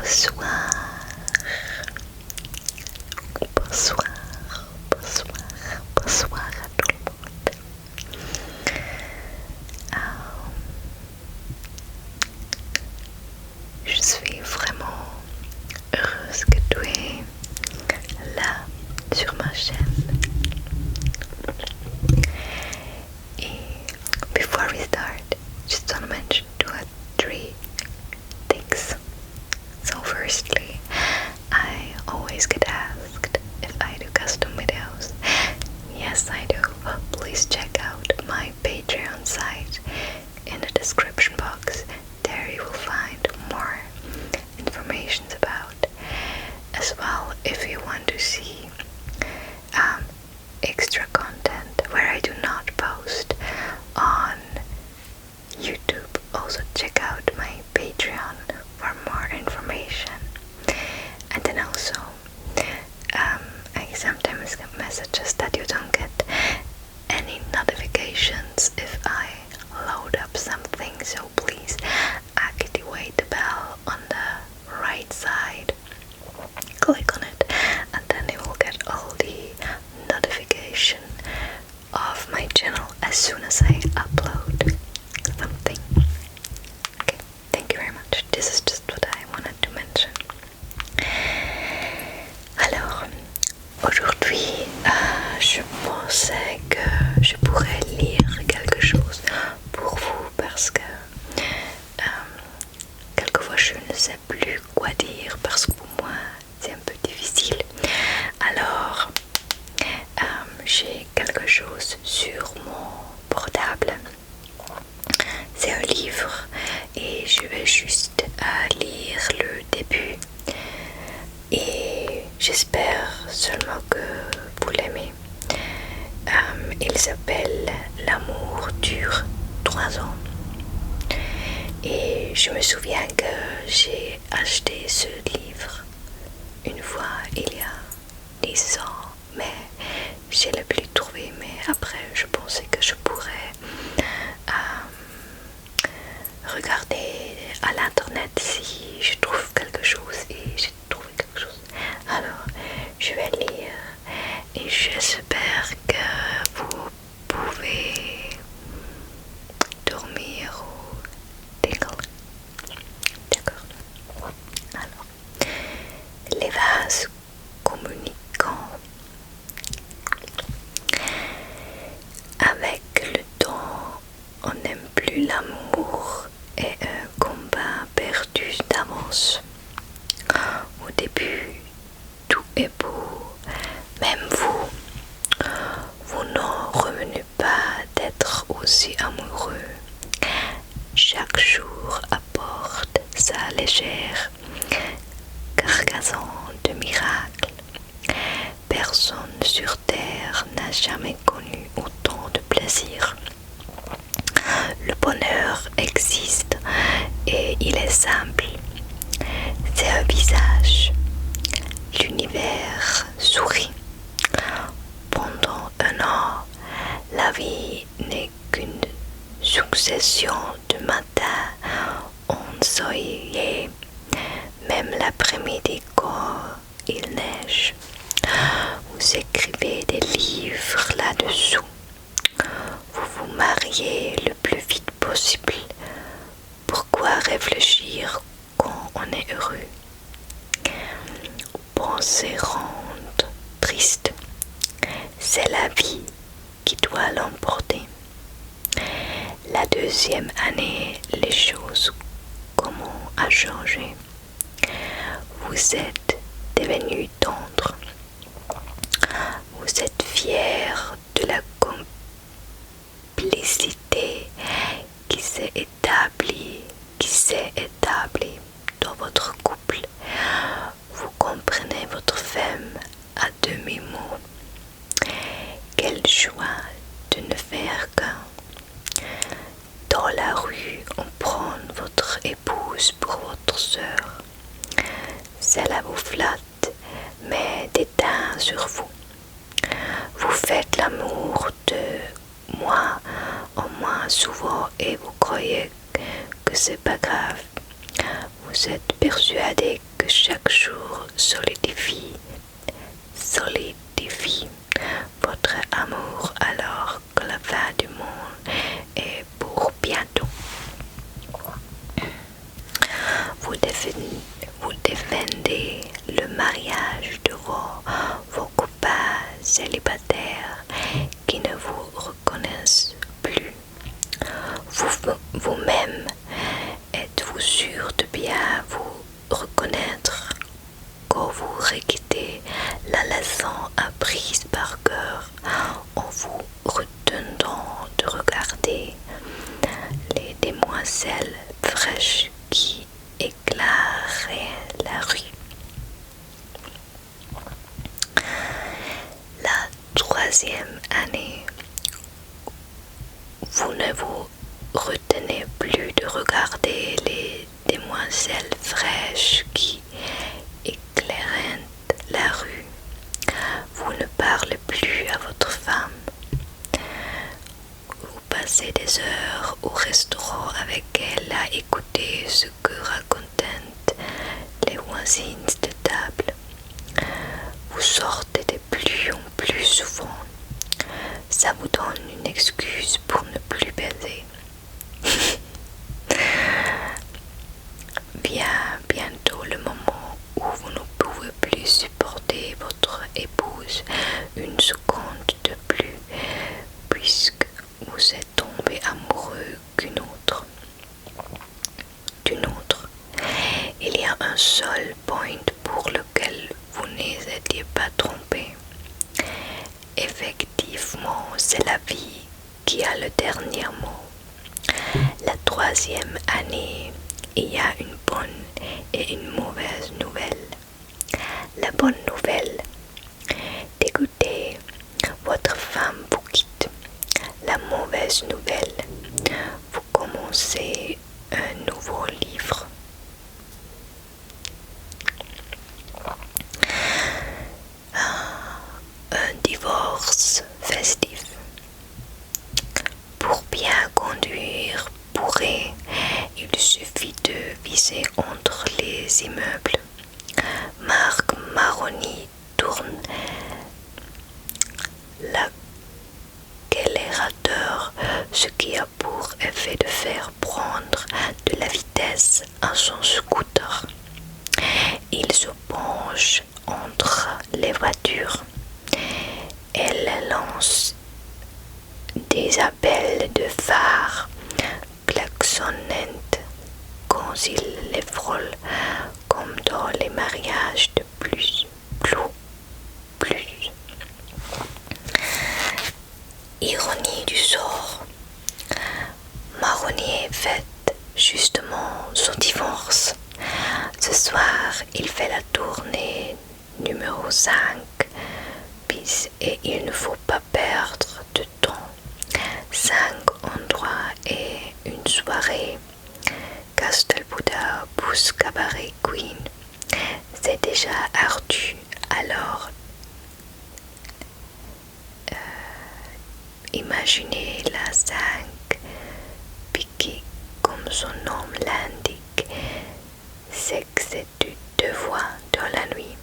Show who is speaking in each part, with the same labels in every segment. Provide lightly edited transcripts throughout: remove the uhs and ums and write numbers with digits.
Speaker 1: Bonsoir, bonsoir, bonsoir, bonsoir à tout le monde. Je suis vraiment heureuse que tu es là sur ma chaîne. Et before we start, just want to mention three things. So firstly, I always get asked if I do custom videos. Yes, I do. Please check out my Patreon site in the description box. There you will find more information about. As well, if you want to see extra content where I do not post on YouTube, also check out my Patreon for more information. And then also I sometimes get messages that you don't get any notifications if I load up something, so please activate the bell on the right side, click on it, and then you will get all the notification of my channel as soon as I upload something. Okay, thank you very much. This is just what I wanted to mention. Alors, aujourd'hui, je pensais que je pourrais lire quelque chose pour vous parce que quelquefois je ne sais plus quoi dire parce que pour moi c'est un peu difficile. Alors, j'ai quelque chose sur mon portable. C'est un livre et je vais juste lire le début. Et j'espère seulement que vous l'aimez. Il s'appelle L'amour dure 3 ans. Et je me souviens que j'ai acheté ce livre une fois il y a 10 ans, mais je ne l'ai plus trouvé. Mais après, je pensais que je pourrais regarder à l'internet si je trouve quelque chose, et j'ai trouvé quelque chose. Alors, je vais lire et j'espère que vous pouvez dormir ou décoller. D'accord. Alors, les vases communicants. Avec le temps, on n'aime plus l'amour et un combat perdu d'avance. Au début, tout est beau, même vous n'en revenez pas d'être aussi amoureux. Chaque jour apporte sa légère cargaison de miracles. Personne sur terre n'a jamais connu autant de plaisir. Le bonheur existe et il est simple. C'est un visage. L'univers sourit. Pendant un an, la vie n'est qu'une succession de matins ensoleillés, même l'après-midi quand il neige. Vous écrivez des livres là-dessous. Vous vous mariez le plus vite possible. Pourquoi réfléchir quand on est heureux? Penser rendre triste. C'est la vie qui doit l'emporter. La deuxième année, les choses commencent à changer. Vous êtes devenu tendre. Vous êtes fier de la complicité qui s'est établie dans votre couple. Vous comprenez votre femme à demi-mot. Quelle joie de ne faire qu'un. Dans la rue, on prend votre épouse pour votre sœur. Cela vous flatte, mais déteint sur vous. Vous faites l'amour de moi en moins souvent et vous croyez que c'est pas grave. Vous êtes persuadé chaque jour solidifie votre amour alors que la fin du monde est pour bientôt. Vous défendez le mariage de vos copains célibataires qui ne vous reconnaissent plus. Vous-même, êtes-vous sûr de bien vous reconnaître quand vous récitez la leçon apprise par cœur en vous retenant de regarder les demoiselles fraîches qui éclairaient la rue? La troisième année, vous ne vous retenez plus de regarder les demoiselles fraîches qui éclairent la rue. Vous ne parlez plus à votre femme. Vous passez des heures au restaurant avec elle à écouter ce que racontent les voisines de table. Vous sortez de plus en plus souvent. Ça vous donne une excuse pour ne plus baiser. Bientôt le moment où vous ne pouvez plus supporter votre épouse une seconde de plus, puisque vous êtes tombé amoureux d'une autre. Il y a un seul point pour lequel vous n'étiez pas trompé. Effectivement, c'est la vie qui a le dernier mot. La troisième année, il y a une bonne et une mauvaise nouvelle. La bonne nouvelle, dégoûtée, votre femme vous quitte. La mauvaise nouvelle, vous commencez un nouveau livre. Un divorce festif. Pour bien conduire bourré, il suffit de viser entre les immeubles. Marc Maroni tourne l'accélérateur, ce qui a pour effet de faire prendre de la vitesse à son scooter. Il se penche entre les voitures. Elle lance des appels de phare klaxonnant quand il les frôle, comme dans les mariages de plus. Ironie du sort, Maroni fête justement son divorce. Ce soir, il fait la tournée numéro 5 et il ne faut pas perdre de temps. 5 endroits et une soirée. Castelbuda pousse Cabaret Queen. C'est déjà ardu, alors imaginez la 5 piquée comme son nom l'indique. C'est que c'est deux voix dans la nuit.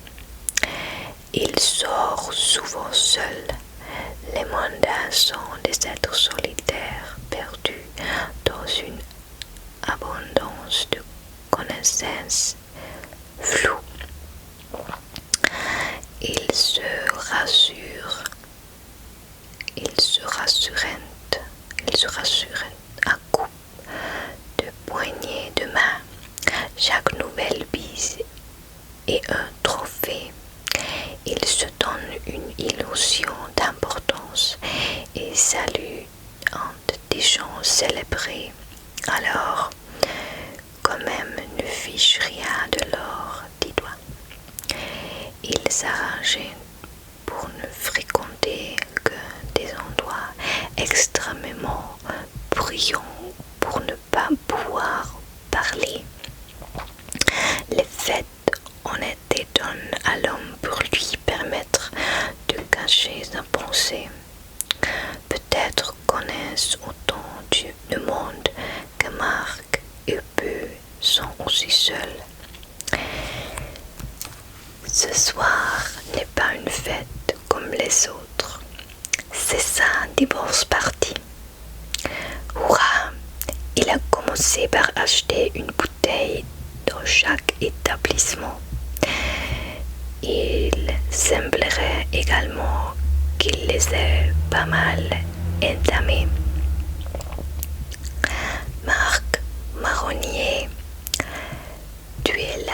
Speaker 1: Il sort souvent seul. Les mondains sont des êtres solitaires perdus dans une abondance de connaissances floues. Ils se rassurent à coups de poignées de main. Chaque nouvelle bise est un trophée. Ils se donnent une illusion d'importance et saluent des gens célébrés. Alors, quand même, ne fiche rien de leurs 10 doigts. Ils s'arrangeaient pour ne fréquenter que des endroits extrêmement bruyants pour ne pas pouvoir parler. Les fêtes honnêtes donnent à l'homme pour lui permettre de cacher sa pensée. Peut-être connaissent autant le monde que Marc et peu sont aussi seuls. Ce soir n'est pas une fête comme les autres. C'est ça, un divorce party. Hurrah! Il a commencé par acheter une bouteille dans chaque établissement. Il semblerait également qu'il les ait pas mal entamés. Marc Marronnier, tu es le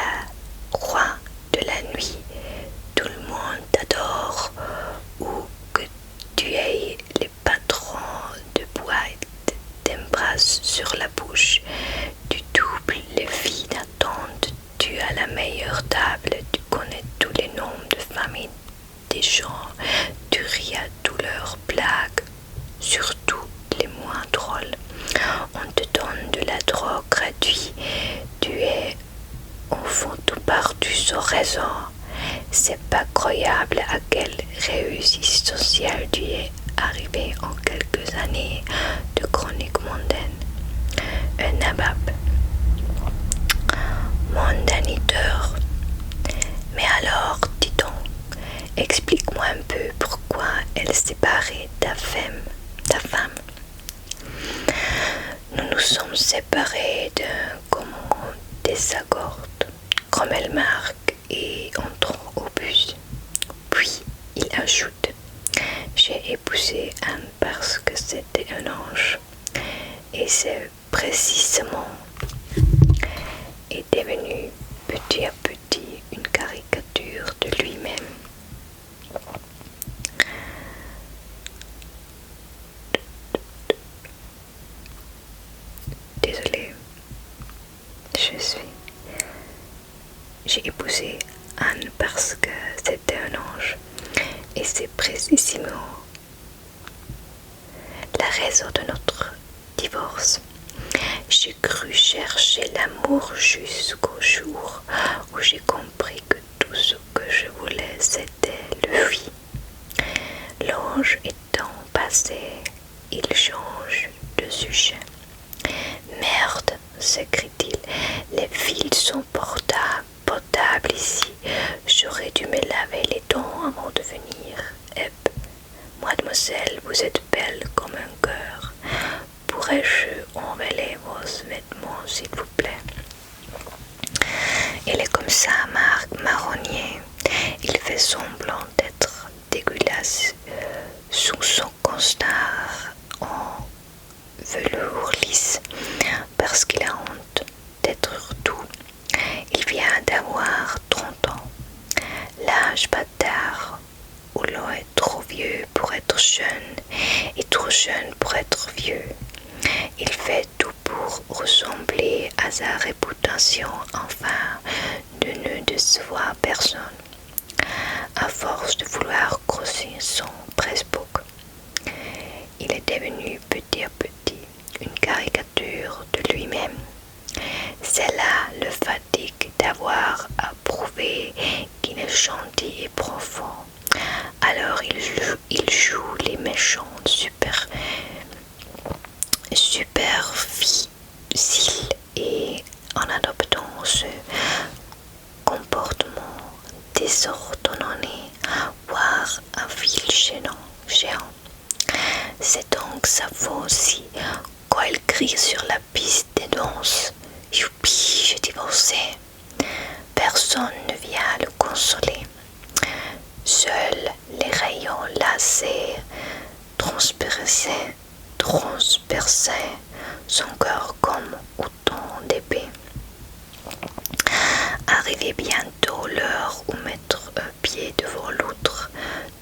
Speaker 1: roi de la nuit, tout le monde t'adore, ou que tu es le patron de boîte, t'embrasses sur la bouche, tu doubles les filles d'attente, tu as la meilleure table, tu connais tous les noms de famille des gens, tu ris à tous leurs blagues, surtout les moins drôles. On te donne de la drogue gratuite, tu es enfant tout partout sans raison. C'est pas croyable à quelle réussite sociale tu es arrivé en quelques années de chronique mondaine. Un nabab, mondaniteur. Mais alors, dis donc, explique-moi un peu pourquoi elle séparait ta femme. Nous nous sommes séparés d'un comment désaccord, comme elle marque et entrant au bus. Puis il ajoute: j'ai épousé Anne parce que c'était un ange. Et c'est précisément est devenu petit à petit une caricature de lui-même. Désolée, j'ai épousé Anne parce que c'était un ange. Et c'est précisément la raison de notre divorce. J'ai cru chercher l'amour jusqu'au jour où j'ai compris que tout ce que je voulais c'était lui. L'ange étant passé, il change de sujet. Merde, s'écrie-t-il, les fils sont potables ici. J'aurais dû me laver les dents avant de venir. Mademoiselle, vous êtes belle comme un cœur. Pourrais-je enlever vos vêtements, s'il vous plaît? Il est comme ça, Marc Marronnier. Il fait semblant d'être dégueulasse sous son costard en velours lisse parce qu'il a honte d'être tout. Il vient d'avoir 30 ans. L'âge bâtard où l'on est trop vieux pour être jeune et trop jeune pour être vieux. Il fait tout pour ressembler à sa réputation afin de ne décevoir personne. À force de vouloir grossir son Facebook, il est devenu petit à petit une caricature de lui-même. C'est là le fatigue d'avoir à prouver qu'il est gentil et profond. Alors il joue les méchants superficiels et en adoptant ce comportement désordonné, voire un fil géant. C'est donc sa faute aussi quand il crie sur la piste de danse: youpi, j'ai divorcé. Personne ne vient le consoler. Seuls les rayons laser transperçaient son cœur comme autant d'épées. Arrivé bientôt l'heure où mettre un pied devant l'autre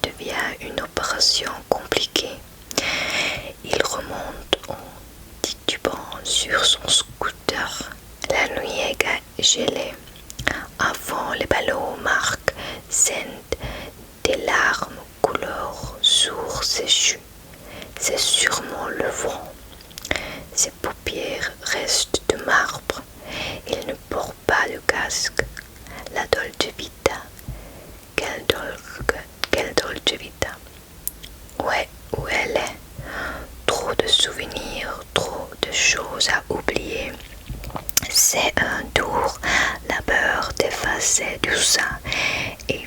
Speaker 1: devient une opération compliquée. Il remonte en titubant sur son scooter. La nuit est gelée. Avant les ballots, Marc scène des larmes couleur sur ses joues. C'est sûrement le vent. Ses paupières restent de marbre. Il ne porte pas de casque. La Dolce Vita. Quelle Dolce Vita. Ouais, où elle est. Trop de souvenirs, trop de choses à oublier. C'est un dur labeur d'effacer tout ça et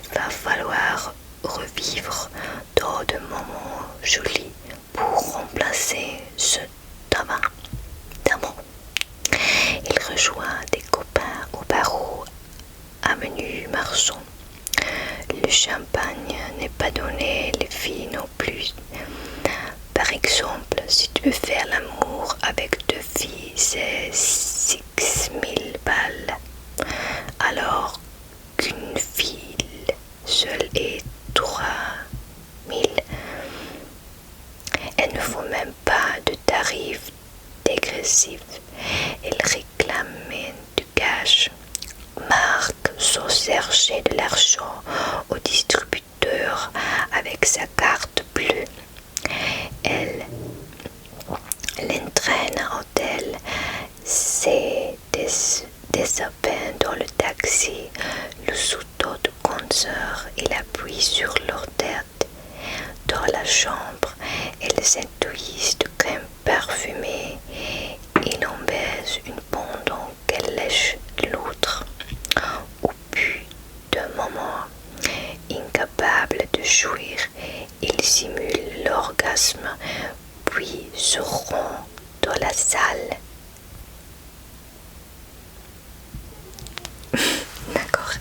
Speaker 1: agressif. Il réclamait du cash. Marc sans chercher de l'argent au distributeur avec sa carte bleue. Elle l'entraîne à l'hôtel. C'est des appels dans le taxi. Le sous-ton de concert, il appuie sur leur tête. Dans la chambre, elle s'intuise de crème parfumée. Il en baise une pendant qu'elle lèche l'autre. Au but d'un moment, incapable de jouir, il simule l'orgasme, puis se rend dans la salle. D'accord.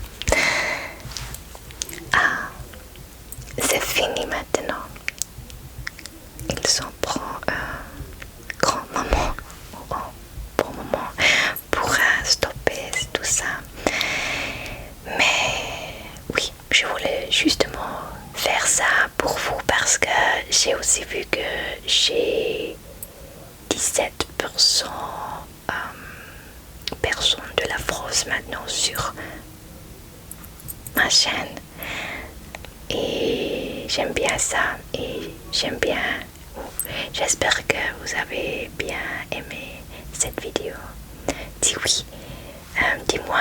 Speaker 1: Ah, c'est fini maintenant. Il s'en prend un grand moment, un bon moment pour stopper tout ça. Mais oui, je voulais justement faire ça pour vous parce que j'ai aussi vu que j'ai 17% personnes de la France maintenant sur ma chaîne. Et j'aime bien ça et j'espère que vous avez bien aimé cette vidéo. Si oui, dis-moi